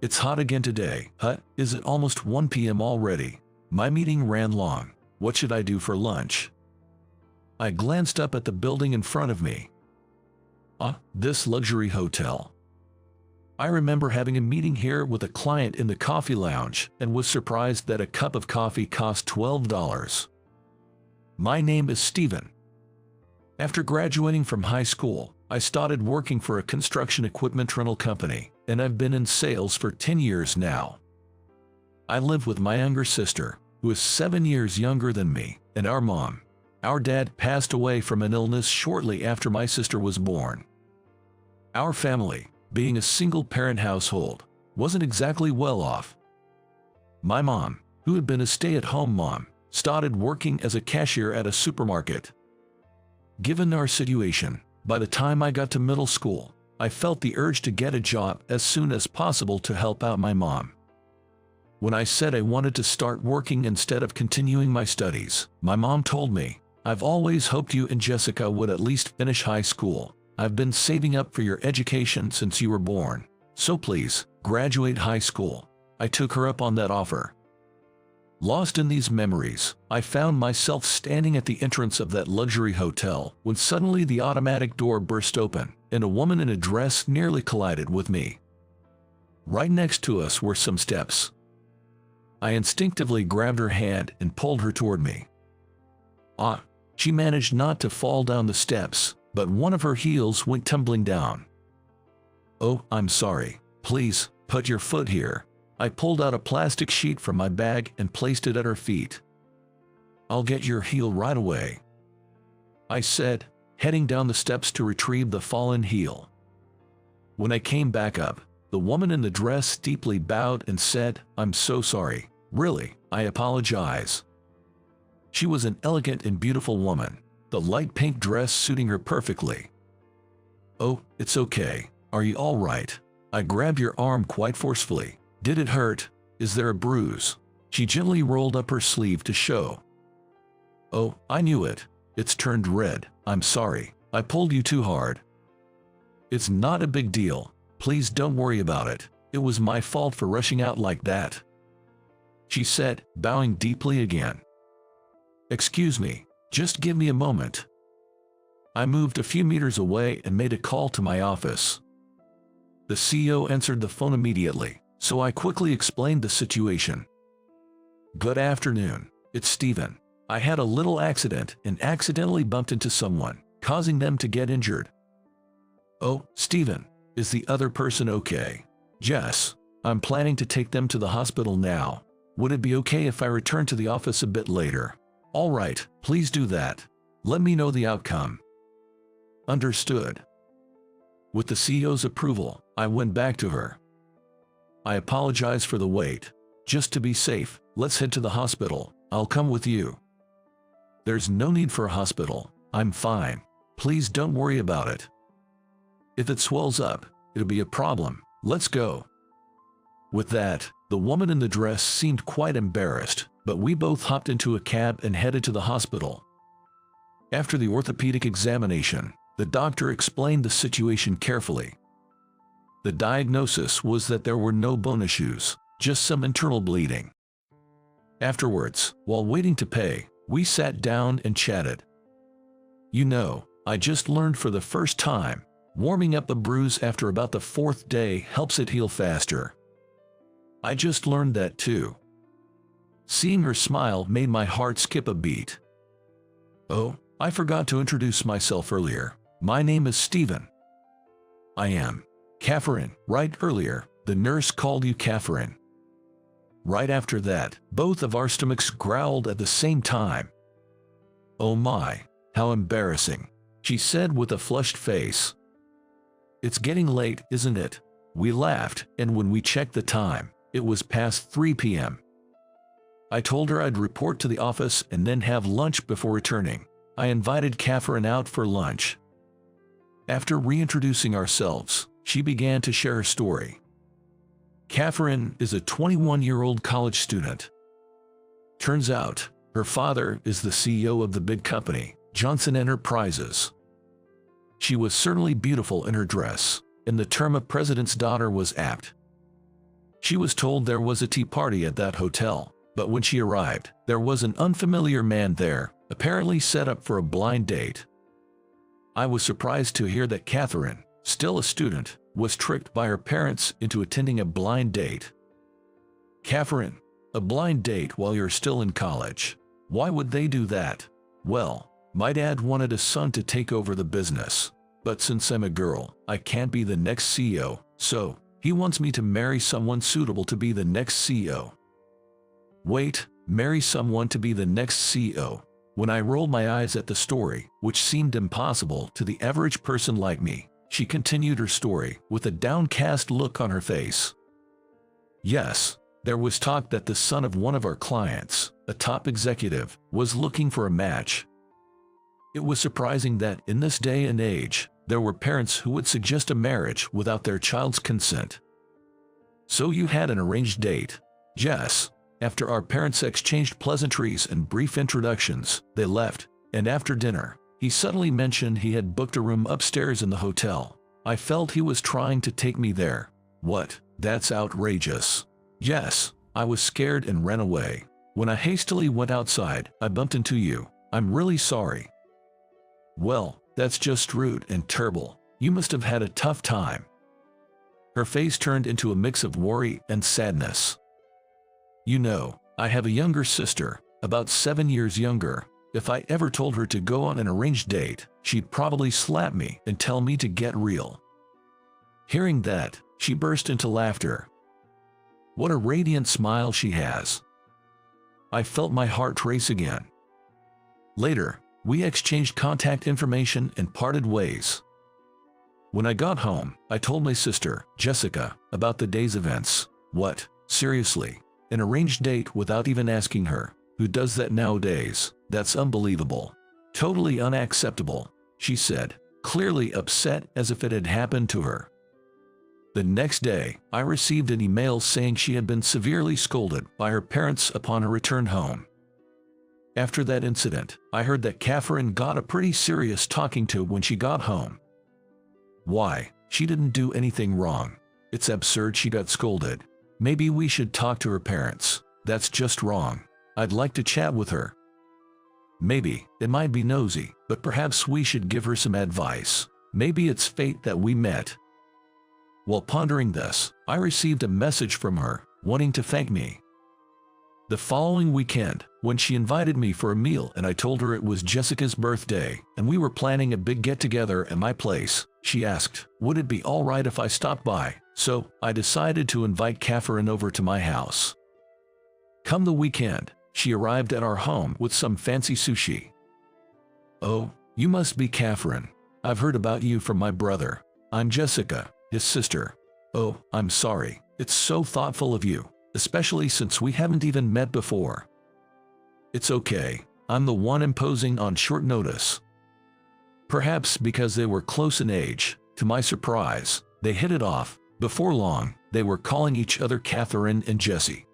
It's hot again today. Is it almost 1 p.m. already? My meeting ran long. What should I do for lunch? I glanced up at the building in front of me. This luxury hotel. I remember having a meeting here with a client in the coffee lounge and was surprised that a cup of coffee cost $12. My name is Steven. After graduating from high school, I started working for a construction equipment rental company, and I've been in sales for 10 years now. I live with my younger sister, who is 7 years younger than me, and our mom. Our dad passed away from an illness shortly after my sister was born. Our family, being a single-parent household, wasn't exactly well off. My mom, who had been a stay-at-home mom, started working as a cashier at a supermarket. Given our situation, by the time I got to middle school, I felt the urge to get a job as soon as possible to help out my mom. When I said I wanted to start working instead of continuing my studies, my mom told me, "I've always hoped you and Jessica would at least finish high school. I've been saving up for your education since you were born, so please, graduate high school." I took her up on that offer. Lost in these memories, I found myself standing at the entrance of that luxury hotel when suddenly the automatic door burst open, and a woman in a dress nearly collided with me. Right next to us were some steps. I instinctively grabbed her hand and pulled her toward me. She managed not to fall down the steps, but one of her heels went tumbling down. "Oh, I'm sorry. Please, put your foot here." I pulled out a plastic sheet from my bag and placed it at her feet. "I'll get your heel right away," I said, heading down the steps to retrieve the fallen heel. When I came back up, the woman in the dress deeply bowed and said, "I'm so sorry. Really, I apologize." She was an elegant and beautiful woman, the light pink dress suiting her perfectly. "Oh, it's okay. Are you all right?" I grabbed your arm quite forcefully. "Did it hurt? Is there a bruise?" She gently rolled up her sleeve to show. "Oh, I knew it. It's turned red. I'm sorry. I pulled you too hard." "It's not a big deal. Please don't worry about it. It was my fault for rushing out like that," she said, bowing deeply again. "Excuse me. Just give me a moment." I moved a few meters away and made a call to my office. The CEO answered the phone immediately, so I quickly explained the situation. "Good afternoon. It's Steven. I had a little accident and accidentally bumped into someone, causing them to get injured." "Oh, Steven, is the other person okay?" "Yes. I'm planning to take them to the hospital now. Would it be okay if I return to the office a bit later?" "All right, please do that. Let me know the outcome." "Understood." With the CEO's approval, I went back to her. "I apologize for the wait. Just to be safe, let's head to the hospital. I'll come with you." "There's no need for a hospital. I'm fine. Please don't worry about it. If it swells up, it'll be a problem. Let's go." With that, the woman in the dress seemed quite embarrassed, but we both hopped into a cab and headed to the hospital. After the orthopedic examination, the doctor explained the situation carefully. The diagnosis was that there were no bone issues, just some internal bleeding. Afterwards, while waiting to pay, we sat down and chatted. "You know, I just learned for the first time, warming up a bruise after about the 4th day helps it heal faster." "I just learned that too." Seeing her smile made my heart skip a beat. "Oh, I forgot to introduce myself earlier. My name is Steven." "I am Catherine, right? Earlier, the nurse called you Catherine." Right after that, both of our stomachs growled at the same time. "Oh my, how embarrassing," she said with a flushed face. "It's getting late, isn't it?" We laughed, and when we checked the time, it was past 3 p.m. I told her I'd report to the office and then have lunch before returning. I invited Catherine out for lunch. After reintroducing ourselves, she began to share her story. Catherine is a 21-year-old college student. Turns out, her father is the CEO of the big company, Johnson Enterprises. She was certainly beautiful in her dress, and the term of president's daughter was apt. She was told there was a tea party at that hotel, but when she arrived, there was an unfamiliar man there, apparently set up for a blind date. I was surprised to hear that Catherine, still a student, was tricked by her parents into attending a blind date. Catherine, a blind date while you're still in college. Why would they do that? Well, my dad wanted a son to take over the business, but since I'm a girl, I can't be the next CEO, so he wants me to marry someone suitable to be the next CEO. Wait, marry someone to be the next CEO? When I rolled my eyes at the story, which seemed impossible to the average person like me, she continued her story with a downcast look on her face. Yes, there was talk that the son of one of our clients, a top executive, was looking for a match. It was surprising that in this day and age, there were parents who would suggest a marriage without their child's consent. So you had an arranged date? Yes. After our parents exchanged pleasantries and brief introductions, they left, and after dinner, he suddenly mentioned he had booked a room upstairs in the hotel. I felt he was trying to take me there. What? That's outrageous. Yes, I was scared and ran away. When I hastily went outside, I bumped into you. I'm really sorry. Well, that's just rude and terrible. You must have had a tough time. Her face turned into a mix of worry and sadness. You know, I have a younger sister, about 7 years younger. If I ever told her to go on an arranged date, she'd probably slap me and tell me to get real. Hearing that, she burst into laughter. What a radiant smile she has. I felt my heart race again. Later, we exchanged contact information and parted ways. When I got home, I told my sister, Jessica, about the day's events. What? Seriously? An arranged date without even asking her? Who does that nowadays? That's unbelievable. Totally unacceptable, she said, clearly upset as if it had happened to her. The next day, I received an email saying she had been severely scolded by her parents upon her return home. After that incident, I heard that Catherine got a pretty serious talking to when she got home. Why? She didn't do anything wrong. It's absurd she got scolded. Maybe we should talk to her parents. That's just wrong. I'd like to chat with her. Maybe, it might be nosy, but perhaps we should give her some advice. Maybe it's fate that we met. While pondering this, I received a message from her, wanting to thank me. The following weekend, when she invited me for a meal and I told her it was Jessica's birthday and we were planning a big get-together at my place, she asked, would it be alright if I stopped by? So, I decided to invite Catherine over to my house. Come the weekend, she arrived at our home with some fancy sushi. Oh, you must be Catherine. I've heard about you from my brother. I'm Jessica, his sister. Oh, I'm sorry. It's so thoughtful of you, especially since we haven't even met before. It's okay. I'm the one imposing on short notice. Perhaps because they were close in age, to my surprise, they hit it off. Before long, they were calling each other Catherine and Jessie.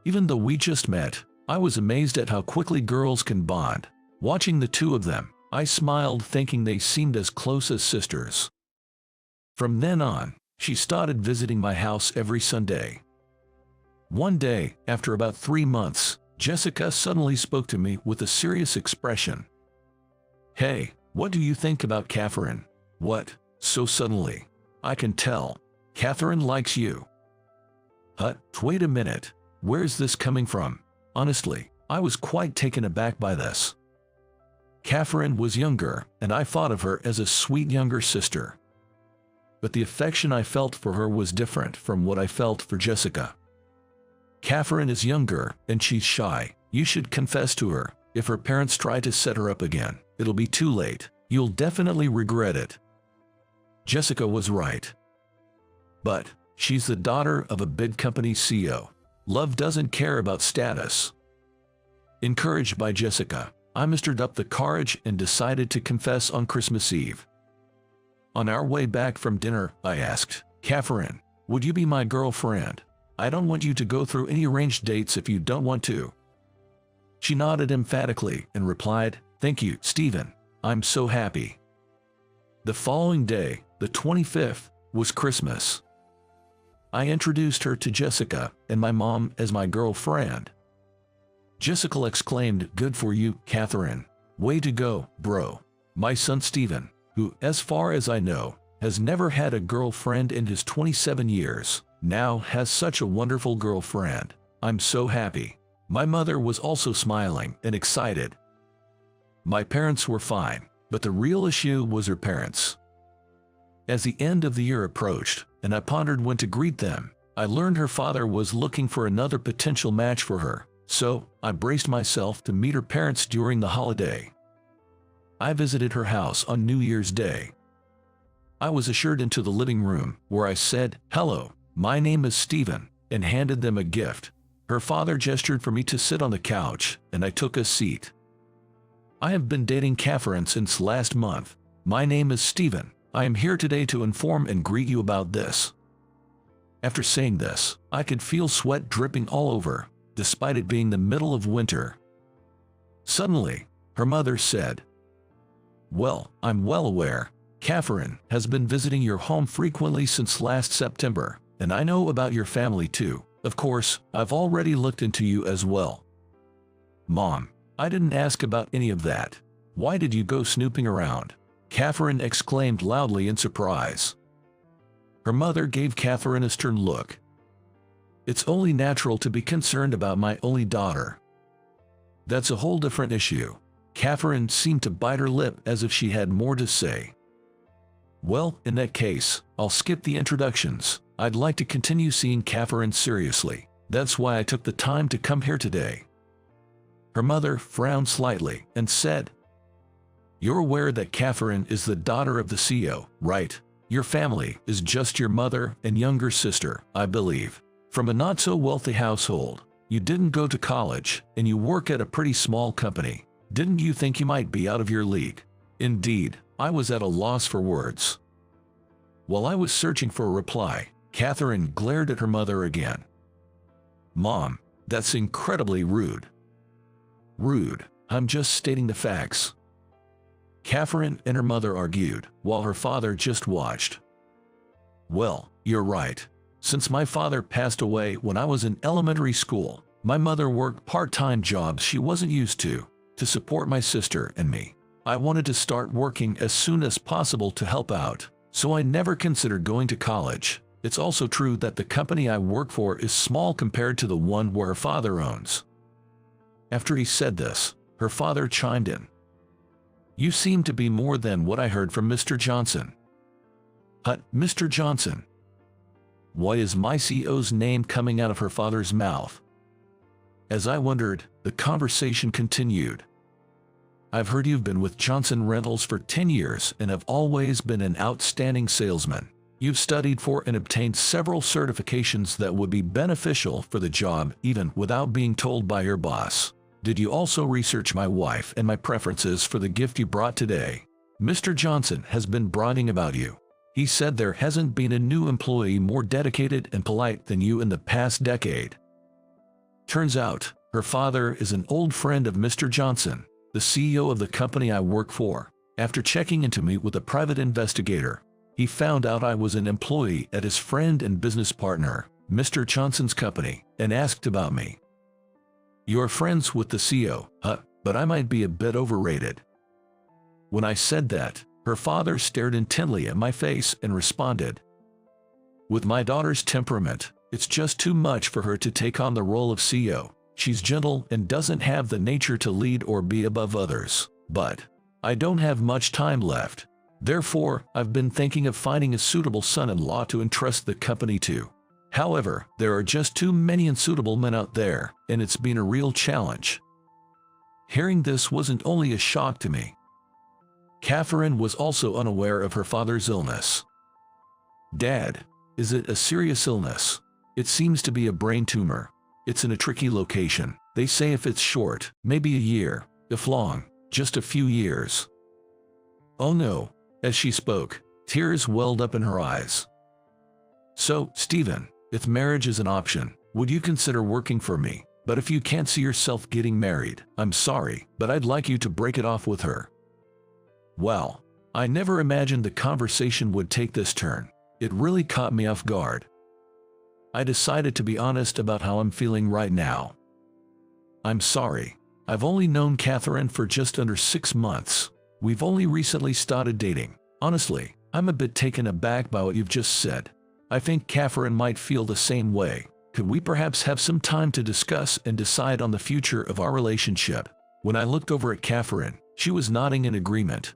Even though we just met, I was amazed at how quickly girls can bond. Watching the two of them, I smiled thinking they seemed as close as sisters. From then on, she started visiting my house every Sunday. One day, after about 3 months, Jessica suddenly spoke to me with a serious expression. Hey, what do you think about Catherine? What? So suddenly? I can tell. Catherine likes you. Wait a minute. Where's this coming from? Honestly, I was quite taken aback by this. Catherine was younger, and I thought of her as a sweet younger sister. But the affection I felt for her was different from what I felt for Jessica. Catherine is younger, and she's shy. You should confess to her. If her parents try to set her up again, it'll be too late. You'll definitely regret it. Jessica was right. But she's the daughter of a big company CEO. Love doesn't care about status. Encouraged by Jessica, I mustered up the courage and decided to confess on Christmas Eve. On our way back from dinner, I asked, Catherine, would you be my girlfriend? I don't want you to go through any arranged dates if you don't want to. She nodded emphatically and replied, Thank you, Stephen. I'm so happy. The following day, the 25th, was Christmas. I introduced her to Jessica and my mom as my girlfriend. Jessica exclaimed, "Good for you, Catherine. Way to go, bro." My son Steven, who, as far as I know, has never had a girlfriend in his 27 years, now has such a wonderful girlfriend. I'm so happy. My mother was also smiling and excited. My parents were fine, but the real issue was her parents. As the end of the year approached, and I pondered when to greet them, I learned her father was looking for another potential match for her, so I braced myself to meet her parents during the holiday. I visited her house on New Year's Day. I was ushered into the living room, where I said, "Hello, my name is Steven," and handed them a gift. Her father gestured for me to sit on the couch, and I took a seat. "I have been dating Catherine since last month. My name is Steven. I am here today to inform and greet you about this." After saying this, I could feel sweat dripping all over, despite it being the middle of winter. Suddenly, her mother said, "Well, I'm well aware Catherine has been visiting your home frequently since last September, and I know about your family too. Of course, I've already looked into you as well." "Mom, I didn't ask about any of that. Why did you go snooping around?" Catherine exclaimed loudly in surprise. Her mother gave Catherine a stern look. "It's only natural to be concerned about my only daughter. That's a whole different issue." Catherine seemed to bite her lip as if she had more to say. "Well, in that case, I'll skip the introductions. I'd like to continue seeing Catherine seriously. That's why I took the time to come here today." Her mother frowned slightly and said, "You're aware that Catherine is the daughter of the CEO, right? Your family is just your mother and younger sister, I believe. From a not-so-wealthy household. You didn't go to college, and you work at a pretty small company. Didn't you think you might be out of your league?" Indeed, I was at a loss for words. While I was searching for a reply, Catherine glared at her mother again. "Mom, that's incredibly rude." "Rude? I'm just stating the facts." Catherine and her mother argued, while her father just watched. "Well, you're right. Since my father passed away when I was in elementary school, my mother worked part-time jobs she wasn't used to support my sister and me. I wanted to start working as soon as possible to help out, so I never considered going to college. It's also true that the company I work for is small compared to the one where her father owns." After he said this, her father chimed in. "You seem to be more than what I heard from Mr. Johnson." Mr. Johnson? Why is my CEO's name coming out of her father's mouth?" As I wondered, the conversation continued. "I've heard you've been with Johnson Rentals for 10 years and have always been an outstanding salesman. You've studied for and obtained several certifications that would be beneficial for the job even without being told by your boss. Did you also research my wife and my preferences for the gift you brought today? Mr. Johnson has been bragging about you. He said there hasn't been a new employee more dedicated and polite than you in the past decade." Turns out, her father is an old friend of Mr. Johnson, the CEO of the company I work for. After checking into me with a private investigator, he found out I was an employee at his friend and business partner, Mr. Johnson's company, and asked about me. "You're friends with the CEO, but I might be a bit overrated." When I said that, her father stared intently at my face and responded, "With my daughter's temperament, it's just too much for her to take on the role of CEO. She's gentle and doesn't have the nature to lead or be above others. But I don't have much time left. Therefore, I've been thinking of finding a suitable son-in-law to entrust the company to. However, there are just too many unsuitable men out there, and it's been a real challenge." Hearing this wasn't only a shock to me. Catherine was also unaware of her father's illness. "Dad, is it a serious illness?" "It seems to be a brain tumor. It's in a tricky location. They say if it's short, maybe a year. If long, just a few years." "Oh no." As she spoke, tears welled up in her eyes. "So, Steven, if marriage is an option, would you consider working for me? But if you can't see yourself getting married, I'm sorry, but I'd like you to break it off with her." Wow, I never imagined the conversation would take this turn. It really caught me off guard. I decided to be honest about how I'm feeling right now. I'm sorry. I've only known Catherine for just under 6 months. We've only recently started dating. Honestly, I'm a bit taken aback by what you've just said. I think Catherine might feel the same way. Could we perhaps have some time to discuss and decide on the future of our relationship? When I looked over at Catherine, she was nodding in agreement.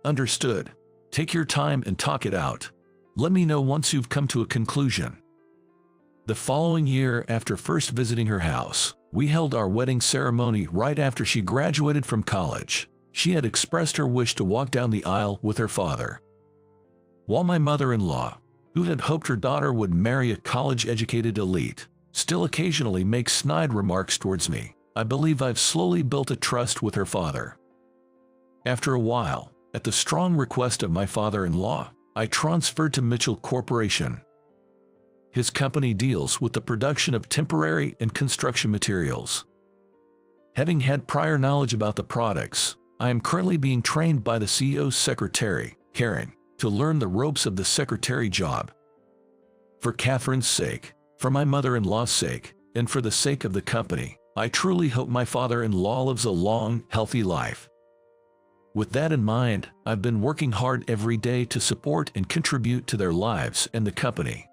Understood. Take your time and talk it out. Let me know once you've come to a conclusion. The following year, after first visiting her house, we held our wedding ceremony right after she graduated from college. She had expressed her wish to walk down the aisle with her father, while my mother-in-law, who had hoped her daughter would marry a college-educated elite, still occasionally makes snide remarks towards me. I believe I've slowly built a trust with her father. After a while, at the strong request of my father-in-law, I transferred to Mitchell Corporation. His company deals with the production of temporary and construction materials. Having had prior knowledge about the products, I am currently being trained by the CEO's secretary, Karen, to learn the ropes of the secretary job. For Catherine's sake, for my mother-in-law's sake, and for the sake of the company, I truly hope my father-in-law lives a long, healthy life. With that in mind, I've been working hard every day to support and contribute to their lives and the company.